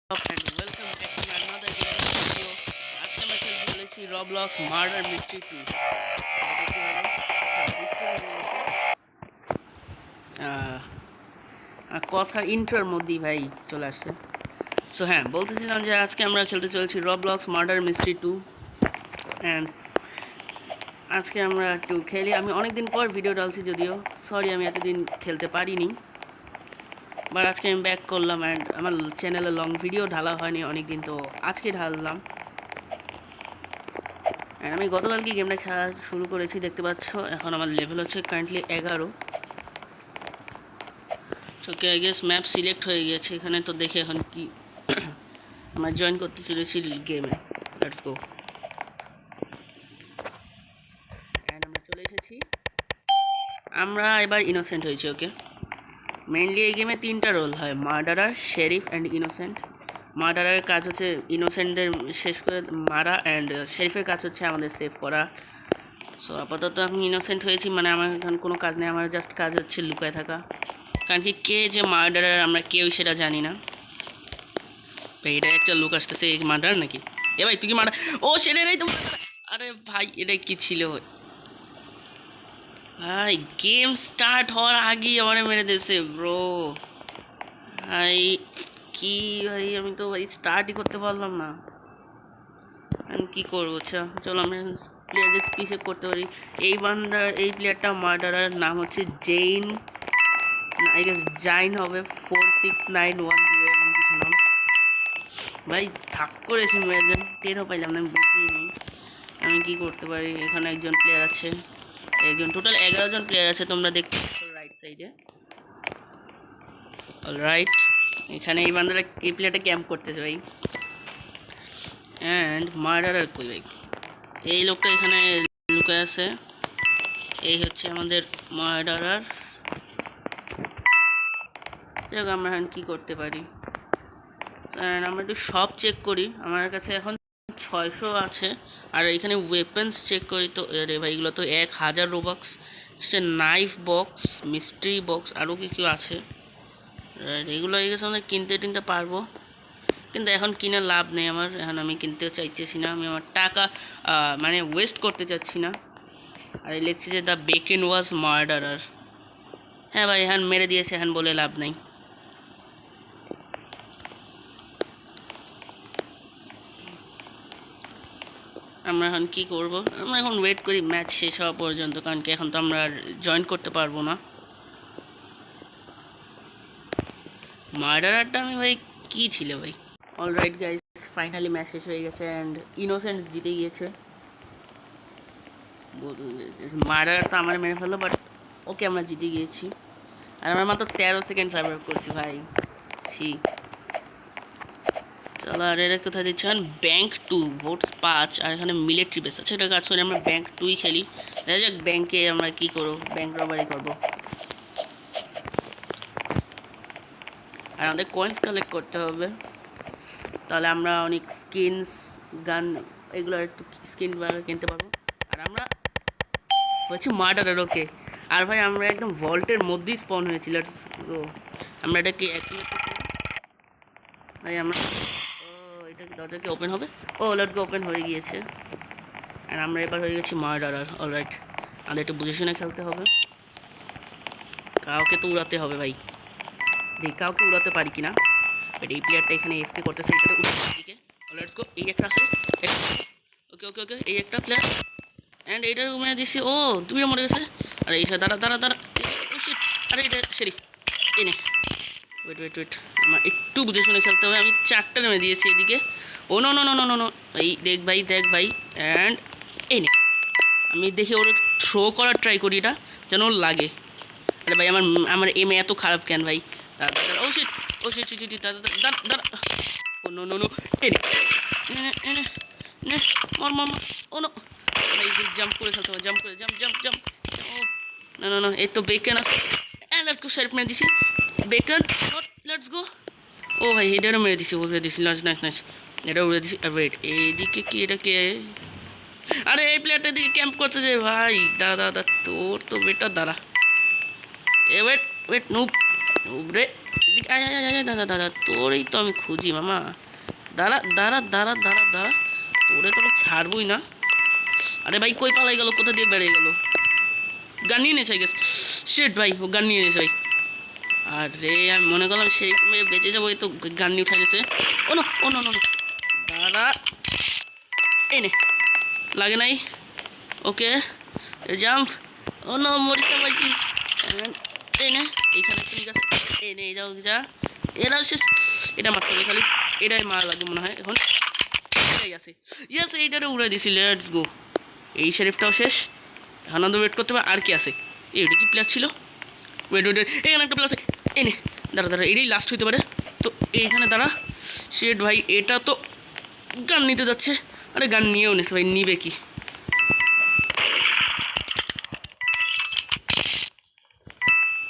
And welcome back to another video. আজকে আমরা খেলতে চলেছি রবলক্স মার্ডার মিস্ট্রি 2। কথার ইন্ট্রোর মধ্যেই ভাই চলে আসছে। সো হ্যাঁ, বলতেছিলাম যে আজকে আমরা খেলতে চলেছি রবলক্স মার্ডার মিস্ট্রি 2 অ্যান্ড আজকে আমরা একটু খেলি। আমি অনেকদিন পর ভিডিও ডালছি, যদিও সরি আমি এতদিন খেলতে পারিনি, বাট আজকে আমি ব্যাক করলাম অ্যান্ড আমার চ্যানেলে লং ভিডিও ঢালা হয়নি অনেকদিন, তো আজকে ঢাললাম। অ্যান্ড আমি গতকালকে গেমটা খেলা শুরু করেছি, দেখতে পাচ্ছ। এখন আমার লেভেল হচ্ছে currently 11। So K I guess map select হয়ে গিয়েছে এখানে, তো দেখে এখন কি আমরা জয়েন করতে চলেছি গেমে। Let's go. অ্যান্ড আমরা চলে এসেছি। আমরা এবার ইনোসেন্ট হয়েছি। ওকে, মেইনলি এই গেমে 3টা রোল হয়: মার্ডারার, শেরিফ অ্যান্ড ইনোসেন্ট। মার্ডারের কাজ হচ্ছে ইনোসেন্টদের শেষ করে মারা, অ্যান্ড শেরিফের কাজ হচ্ছে আমাদের সেভ করা। সো আপাতত আমি ইনোসেন্ট হয়েছি, মানে আমার এখন কোনো কাজ নেই, আমার জাস্ট কাজ হচ্ছে লুকায় থাকা। কারণ কি কে যে মার্ডারার আমরা কেউ সেটা জানি না। ভাই এটা একটা লোক আসতেছে, এই মার্ডার নাকি? এ ভাই তুই কি মার্ডার? ও সেটাই তো। আরে ভাই এটা কি ছিল ভাই? গেম স্টার্ট হওয়ার আগেই আমার মেরে দিয়েছে ব্রো। ভাই কি ভাই, আমি তো ভাই স্টার্টই করতে পারলাম না। আমি কী করবো? চলো আমরা প্লেয়ারদের স্পিচে করতে পারি। এই প্লেয়ারটা মার্ডারার নাম হচ্ছে জেইন, আই গেস জাইন হবে, 46910 এমন কিছু নাম। ভাই থাক করেছি মেয়েদের, টেরও পাইলাম না, আমি বুঝিই নেই। আমি কী করতে পারি? এখানে একজন প্লেয়ার আছে, টোটাল 11 জন প্লেয়ার আছে, তোমরা দেখতে পাচ্ছ রাইট সাইডে। অলরাইট, এখানে এই প্লেয়ারটা ক্যাম্প করতেছে ভাই। অ্যান্ড মার্ডারার কই ভাই? এই লোকটা এখানে লুকায় আছে। এই হচ্ছে আমাদের মার্ডারার। দেখ আমরা এখন কী করতে পারি। আমরা একটু সব চেক করি। আমার কাছে এখন 600 আছে। আর এখানে ওয়েপেন্স চেক করি, তো আরে ভাই এগুলো তো 1000 রোবাক্স। সে নাইফ বক্স, মিস্ট্রি বক্স, আরও কি কেউ আছে। এগুলো এই গেছে, আমরা কিনতে পারবো, কিন্তু এখন কিনে লাভ নেই আমার। এখন আমি কিনতে চাইতেছি না, আমি আমার টাকা মানে ওয়েস্ট করতে চাচ্ছি না। আর এই লিখছে যে দ্য বেকেন ওয়াজ মার্ডারার। হ্যাঁ ভাই, এখন মেরে দিয়েছে, এখন বলে লাভ নেই। আমরা এখন কী করব? আমরা এখন ওয়েট করি ম্যাচ শেষ হওয়া পর্যন্ত, কারণ কি এখন তো আমরা আর জয়েন করতে পারবো না। মার্ডারারটা আমি ভাই কী ছিল ভাই? অলরাইট গাইস, ফাইনালি ম্যাচ শেষ হয়ে গেছে অ্যান্ড ইনোসেন্ট জিতে গিয়েছে। মার্ডারার তো আমার মেরে ফেললো, বাট ওকে আমরা জিতে গিয়েছি। আর আমরা মাত্র 13 সেকেন্ড সার্ভাইভ করছি ভাই। চলো, আর এরা কোথায় দিচ্ছেন? Bank 2 votes 5। আর এখানে মিলিটারি বেস আছে, এটা কাজ করে আমরা ব্যাঙ্ক 2ই খেলি। দেখা যাক ব্যাঙ্কে আমরা কী করবো, ব্যাঙ্ক রবারি করবো। আর আমাদের কয়েন্স কালেক্ট করতে হবে, তাহলে আমরা অনেক স্কিনস, গান, এগুলো একটু স্কিন কিনতে পারবো। আর আমরা হচ্ছে মার্ডারার। ওকে, আর ভাই আমরা একদম ভল্টের মধ্যেই স্পন হয়েছিল। আমরা এটা কি ভাই আমরা এটা কি দরজা কি ওপেন হবে? ও লেটস গো, ওপেন হয়ে গিয়েছে। আর আমরা এবার হয়ে গেছি মার্ডারার। অলরাইট, আমাদের একটু বুঝে শুনে খেলতে হবে। কাউকে তো উড়াতে হবে ভাই, দেখি কাউকে উড়াতে পারি কিনা। বাট এই প্লেয়ারটা এখানে এফকে করতেছে, এটাতে উঠে দিকে। লেটস গো, এই একটা আছে। ওকে ওকে ওকে, এই একটা প্লেয়ার অ্যান্ড এইটা মেরে দিচ্ছি। ও দুইটা মরে গেছে। আর এইটা দাঁড়া। আরে এটা শেরিফ, এই নে। ওয়েট, আমার একটু বুঝে শুনে খেলতে হবে। আমি 4টা নেমে দিয়েছি এদিকে। Oh no no no no no no এই দেখ ভাই অ্যান্ড এই নে। আমি দেখি ওর থ্রো করার ট্রাই করি, এটা যেন ওর লাগে। আরে ভাই আমার এম এত খারাপ কেন ভাই? ও শিট দাঁড়া। ও নো নো নো, এই নে নে মর। ও নো ভাই, জাম্প করে খেলতে হবে, জাম্প ও না এই তো বেকেন আছে। লেটস গো, শেরিফ মেরে দিছি। Beacon, let's go. ও ভাই এটারও মেরে দিছি, নাইস। এটা উড়ে দিছি। আর ওয়েট, এইদিকে কি এটা কে? আরে এই প্লেয়ারটা দিকে ক্যাম্প করছে যে ভাই। দাঁড়া তোর তো বেটার দাঁড়া। এ ওয়েট নুব, উপরে দাদা দাদা তোরই তো আমি খুঁজি মামা। দাঁড়া দাঁড়া দাঁড়া দাঁড়া দাঁড়া, তোরে তো আমি ছাড়বই না। আরে ভাই কই পালাই গেল, কোথা দিয়ে বেড়ে গেল? গান নিয়ে নিয়েছে গেছে। শেট ভাই, ও গান নিয়ে নিয়েছে ভাই। আরে আমি মনে করলাম সেই বেঁচে যাবো, এই তো গান নিয়ে উঠে নিয়েছে। ও নো ও নো নো, দাঁড়া এই নে, লাগে নাই। ওকে জাম্প। ও নো, মরিস না ভাই প্লিজ। এই নে, এইখানে ঠিক আছে। এই নে, যাও যা, এরাও শেষ। এটা মারতে হবে খালি, এটাই মারা লাগবে মনে হয় এখন। এটাই আছে, ইয়েস, এইটারে উড়াই দিছি। Let's go. এই শেরিফটাও শেষ। এখন আমাদের ওয়েট করতে হবে। আর কি আছে? এটা কি প্লেয়ার ছিল? ওয়েট ওয়েট, এখানে একটা প্লেয়ার আছে। এই নে, দাঁড়া দাঁড়া, এটাই লাস্ট হইতে পারে। তো এইখানে দাঁড়া। শেট ভাই, এটা তো গান নিতে যাচ্ছে। আরে গান নিয়েও নিছে ভাই, নিবে কি?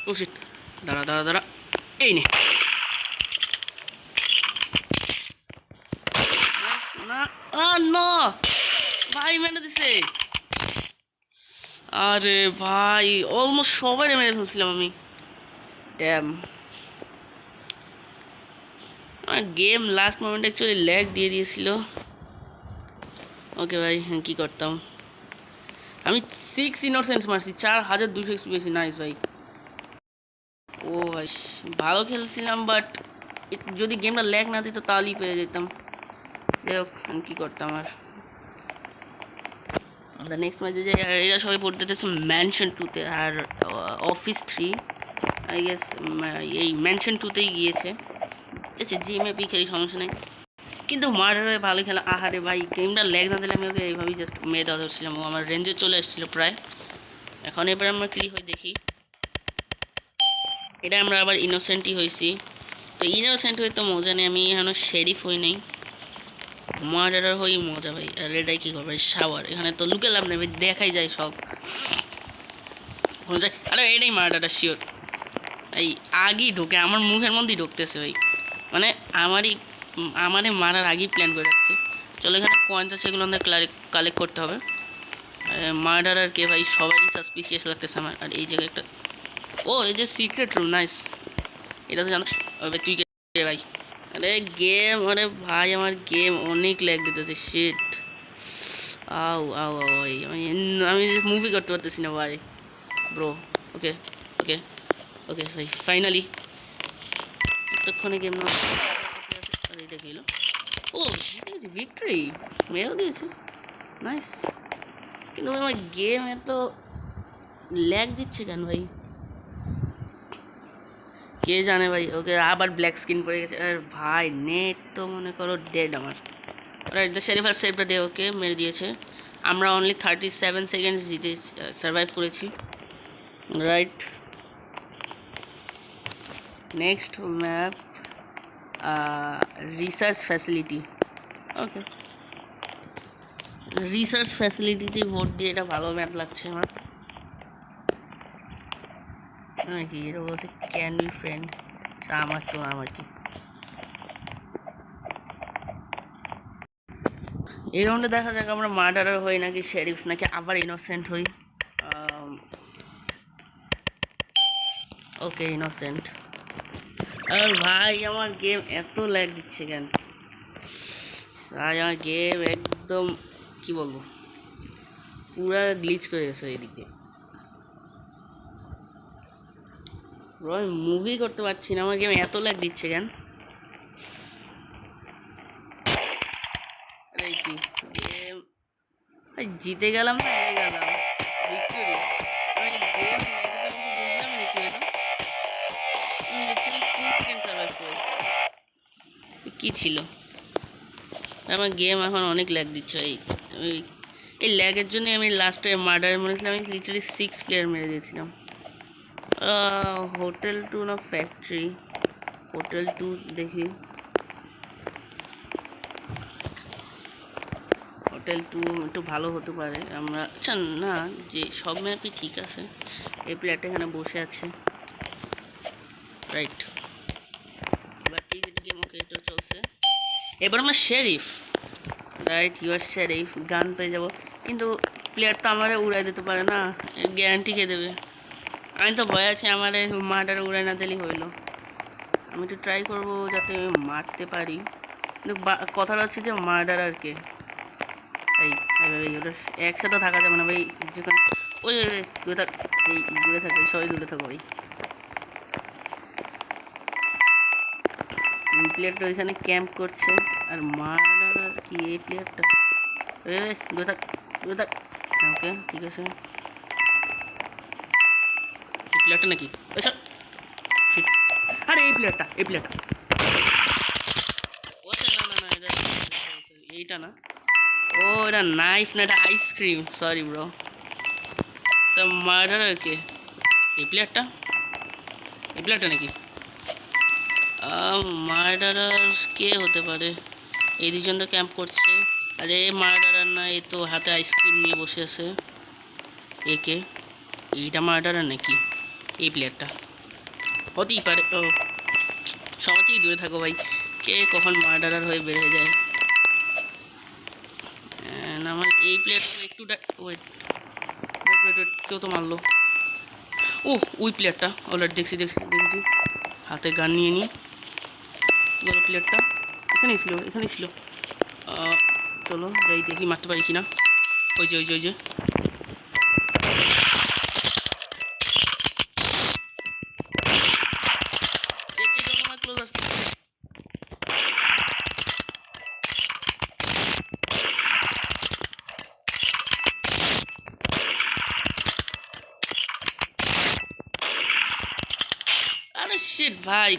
ও শিট, দাঁড়া দাঁড়া দাঁড়া, এই নে। না না ভাই, মেরে দিছে। আরে ভাই, অলমোস্ট সবাই মেরে ফেলছিলাম আমি। ড্যাম, গেম লাস্ট মোমেন্টে অ্যাকচুয়ালি ল্যাগ দিয়ে দিয়েছিল। ওকে ভাই, হ্যাঁ কী করতাম। আমি 6 ইনোসেন্স মারছি, 4200 এক্সপিরিয়েন্স। নাইস ভাই। ও ভাই, ভালো খেলছিলাম, বাট যদি গেমটা ল্যাগ না দিত তাহলেই পেরে যেতাম। যাই হোক, আমি কী করতাম আর। আমরা নেক্সট ম্যাচে যাই। আর এরা সবাই পড়তে দিতেছে ম্যানশন 2-তে, আর অফিস 3 আই গেস এই ম্যানশন 2-তেই গিয়েছে। আচ্ছা, জি ম্যাপই খেলি, সমস্যা নেই। কিন্তু মার্ডারে ভালো খেলা। আহারে ভাই, গেমটা ল্যাগ না দিলে আমি ওকে এইভাবেই জাস্ট মেরে দেওয়া ধরছিলাম। ও আমার রেঞ্জে চলে এসেছিলো প্রায়। এখন এবার আমরা ক্লি হয়ে দেখি। এটা আমরা আবার ইনোসেন্টই হয়েছি। তো ইনোসেন্ট হয়ে তো মজা নেই, আমি এখনও শেরিফ হই নাই। মার্ডারার হই মজা ভাই। আর এটাই কী করবে, শাওয়ার। এখানে তো লুকে লাভ নেই, দেখাই যায় সব। যায় আরে এটাই মার্ডারার শিওর। এই আগেই ঢোকে, আমার মুখের মধ্যেই ঢুকতেছে ভাই। মানে আমারে মারার আগেই প্ল্যান করে রাখছে। চলো, এখানে কয়েন্স আছে, সেগুলো আমাদের কালেক্ট করতে হবে। মার্ডারার কে ভাই, সবারই সাসপিসিয়াস লাগতেছে আমার। আর এই জায়গায় একটা, ও এই যে সিক্রেট রুম, নাইস। এটা তো জানো তুই কে ভাই? আরে গেম, আরে ভাই আমার গেম অনেক ল্যাগ দিতেছে। শিট, আও আও আও ভাই, আমি মুভি করতে পারতেছি না ভাই ব্রো। ওকে ওকে ওকে ভাই, ফাইনালি এতক্ষণে গেম না। আর এটা গেল, ও জিতে গেছি, ভিক্টরি মেরেও দিয়েছে। নাইস। কিন্তু ভাই আমার গেম এত ল্যাগ দিচ্ছে কেন ভাই? কে জানে ভাই। ওকে, আবার ব্ল্যাক স্ক্রিন পড়ে গেছে। আর ভাই নেট তো মনে করো ডেড আমার। রাইট, দ্য শেরিফ আর সেভ দ্য ডে। ওকে, মেরে দিয়েছে। আমরা অনলি 37 সেকেন্ডস জিতে সার্ভাইভ করেছি। Right, next map research facility. Okay, research ফ্যাসিলিটিতে ভোট দিয়ে এটা ভালো ম্যাপ লাগছে আমার। নাকি এটা বলছে ক্যান বি ফ্রেন্ড, আমার তো আমার কি। এই রাউন্ডে দেখা যাক আমরা মার্ডারার হই নাকি শেরিফ, নাকি আবার ইনোসেন্ট হই। ওকে, ইনোসেন্ট। আর ভাই আমার গেম এত ল্যাগ দিচ্ছে কেন ভাই? আমার গেম একদম কি বলবো, পুরা গ্লিচ করে গেছে এইদিক দিয়ে। আমি মুভি করতে পারছি না, আমার গেম এত ল্যাগ দিচ্ছে কেন? আরে কি গেম, জিতে গেলাম না হেরে গেলাম? ভিক্টোরি। আমি গেম বুঝলাম না কি হলো। আমি লিটারালি 2 সেকেন্ড সার্ভাইভ করেছি। কি ছিল? আমার গেম এখন অনেক ল্যাগ দিচ্ছে ভাই। এই ল্যাগের জন্যই আমি লাস্টে মার্ডার মরেছিলাম। আমি লিটারালি 6 প্লেয়ার মেরে দিয়েছিলাম। হোটেল 2 না ফ্যাক্টরি? হোটেল 2 দেখি। হোটেল 2 একটু ভালো হতে পারে। আমরা আচ্ছা না, যে সব ম্যাপই ঠিক আছে। এই প্লেয়ারটা এখানে বসে আছে। রাইট, এবার টিভিতে গেম। ওকে, এটা চলছে। এবার আমরা শেরিফ। Right, your sheriff. গান পেয়ে যাবো, কিন্তু প্লেয়ার তো আমারে উড়াই দিতে পারে না। গ্যারান্টি কে দেবে? আমি তো ভয় আছি, আমারে মার্ডার উড়াই না দিলেই হইলো। আমি একটু ট্রাই করবো যাতে মারতে পারি, কিন্তু কথাটা হচ্ছে যে মার্ডারারকে এই ওটা একসাথে থাকা যাবে না ভাই, যেখানে ওই দূরে থাক, এই দূরে থাকবে, সবাই দূরে থাকো ভাই। ওই প্লেয়ারটা ওইখানে ক্যাম্প করছে, আর মার্ডারার কি এই প্লেয়ারটা, দূরে থাক দূরে থাক। ওকে ঠিক আছে, এই প্লেয়ারটা নাকি, আরে এই প্লেয়ারটা ও না না না এইটা না, ও এটা নাইফ না, এটা আইসক্রিম, সরি ব্রো। তা মার্ডারার কে, এই প্লেয়ারটা নাকি? মার্ডারার কে হতে পারে? এই দুজন তো ক্যাম্প করছে। আরে মার্ডারার না, এই তো হাতে আইসক্রিম নিয়ে বসে আছে। একে এইটা মার্ডারার নাকি? এই প্লেয়ারটা হতেই পারে। ও সমাজেই দূরে থাকো ভাই, কে কখন মার্ডারার হয়ে বের হয়ে যায়। আমার এই প্লেয়ারটা একটু ওয়েট ওয়েট ওয়েট ওয়েট, কেউ তো মারলো। ও ওই প্লেয়ারটা অলরেডি দেখছি, হাতে গান নিয়ে নিই। বলো প্লেয়ারটা এখানেই ছিল। চলো যাই দেখি মারতে পারি কিনা। ওই যে ক্লোজ আসছে। আরে শিট ভাই,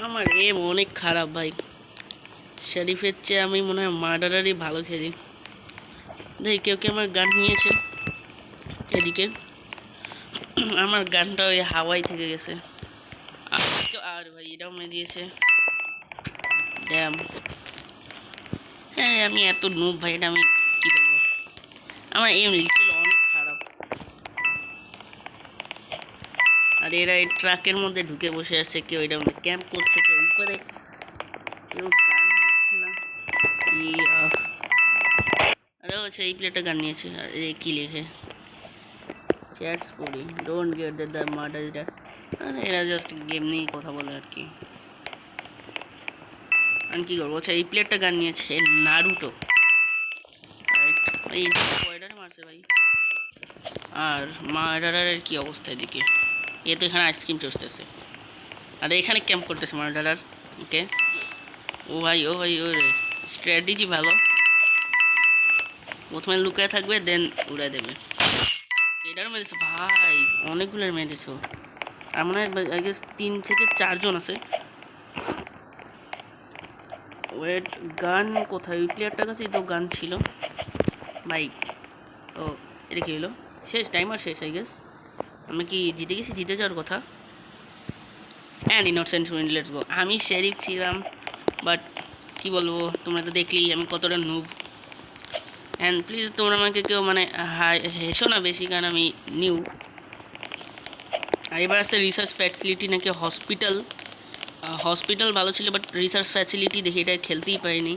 আমার এম অনেক খারাপ ভাই। শরীফের চেয়ে আমি মনে হয় মার্ডারারই ভালো খেলি। দেখি কেউ আমার গান নিয়েছে এদিকে। আমার গানটা ওই হাওয়াই থেকে গেছে। আর ভাই এটাও মেরে দিয়েছে, ড্যাম। হ্যাঁ আমি এত নুব ভাই, এটা আমি কি বলবো, আমার এম লিখছিল অনেক খারাপ। আর এরা এই ট্রাকের মধ্যে ঢুকে বসে আছে, কেউ এটা ক্যাম্প করছে, কেউ উপরে, কেউ গান নিচ্ছে না। আরে আচ্ছা এই প্লেটটা গান নিয়েছে। আর কি লেখে চ্যাটস পড়ি, don't get that the murder is that. আরে এরা জাস্ট গেম নিয়েই কথা বলে আর কি। আমি কী করবো? আচ্ছা এই প্লেটটা গান নিয়েছে নারুটো, রাইট ভাই, স্পয়লারে মারছে ভাই। আর মার্ডারারের কী অবস্থা এদিকে? এ তো এখানে আইসক্রিম চষতেছে, আর এখানে ক্যাম্প করতেছে মার্ডারার। ওকে ও ভাই ও রে, স্ট্র্যাটেজি ভালো। প্রথমে লুকায় থাকবে, দেন উড়াই দেবে। এটারও মেরেছে ভাই, অনেকগুলোর মেরেছে। আর মনে হয় 3 থেকে 4 জন আছে। ওয়েট, গান কোথায়? ওই প্লেয়ারটার কাছেই তো গান ছিল ভাই। তো এটা কী হলো? শেষ, টাইমার শেষ আই গেস। আমরা কি জিতে গেছি? জিতে যাওয়ার কথা। And innocent win, let's go. আমি শেরিফ ছিলাম, বাট কি বলবো, তোমরা তো দেখলেই আমি কতটা নুব। অ্যান্ড প্লিজ তোমরা আমাকে কেউ মানে হেসো না বেশি, কারণ আমি নিউ। আর এবার আছে রিসার্চ ফ্যাসিলিটি নাকি হসপিটাল ভালো ছিল, বাট রিসার্চ ফ্যাসিলিটি দেখি এটা খেলতেই পারিনি।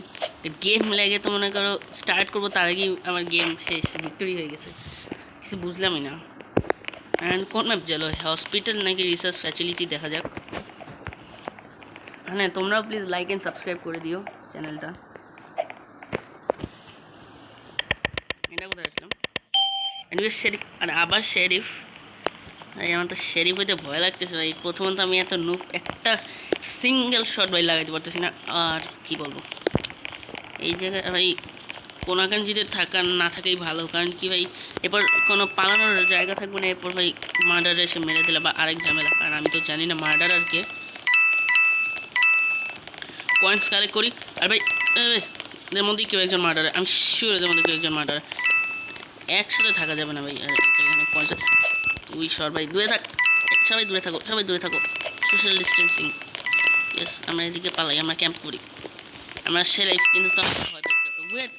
গেম লেগে তো মনে করো স্টার্ট করবো, তার আগেই আমার গেম শেষ, ভিক্টোরি হয়ে গেছে, কিছু বুঝলামই না। অ্যান্ড কোন ম্যাপ গেলো, হসপিটাল নাকি রিসার্চ ফ্যাসিলিটি, দেখা যাক। হ্যাঁ তোমরাও প্লিজ লাইক অ্যান্ড সাবস্ক্রাইব করে দিও চ্যানেলটা। এটা কোথায় আসলাম? শেরিফ, আর আবার শেরিফ। ভাই আমার তো শেরিফ হইতে ভয় লাগতেছে ভাই। প্রথমত আমি এত নুব, একটা সিঙ্গেল শট ভাই লাগাইতে পারতেছি না। আর কি বলবো, এই জায়গায় ভাই কোনাকাঞ্জিতে থাকা না থাকাই ভালো, কারণ কি ভাই এরপর কোনো পালানোর জায়গা থাকবে না, এরপর ভাই মার্ডার এসে মেরে দিলে বা আরেক ঝামেলা। কারণ আমি তো জানি না মার্ডারারকে। কয়েন্স কালেক্ট করি। আর ভাই এদের মধ্যেই কেউ একজন মার্ডার, আমি শিওর এদের মধ্যে কেউ একজন মার্ডার। একসাথে থাকা যাবে না ভাই। আর এখানে কয়েন্স, তুই সর ভাই, দূরে থাক, সবাই দূরে থাকো, সোশ্যাল ডিস্টেন্সিং। ইয়েস, আমরা এদিকে পালাই, আমরা ক্যাম্প করি, আমরা সেরাই, কিন্তু তো ভয় পাইতে। ওয়েট,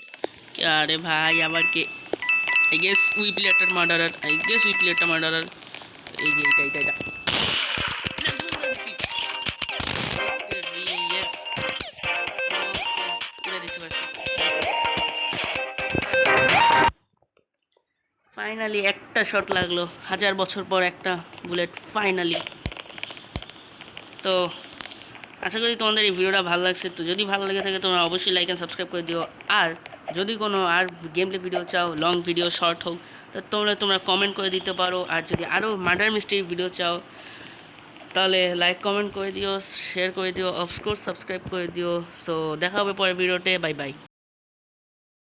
আরে ভাই আবার কে? আই গেস উই প্লেয়ারটার মার্ডারার, এই যে এটা ফাইনালি একটা শট লাগলো, 1000 বছর পর একটা বুলেট ফাইনালি। তো আশা করি তোমাদের এই ভিডিওটা ভালো লাগছে। তো যদি ভালো লেগে থাকে তোমরা অবশ্যই লাইক অ্যান্ড সাবস্ক্রাইব করে দিও। আর যদি কোনো আর গেম প্লে ভিডিও চাও, লং ভিডিও শর্ট হোক, তো তোমরা কমেন্ট করে দিতে পারো। আর যদি আরও মার্ডার মিস্ট্রি ভিডিও চাও তাহলে লাইক কমেন্ট করে দিও, শেয়ার করে দিও, অফকোর্স সাবস্ক্রাইব করে দিও। সো দেখা হবে পরের ভিডিওতে, বাই বাই।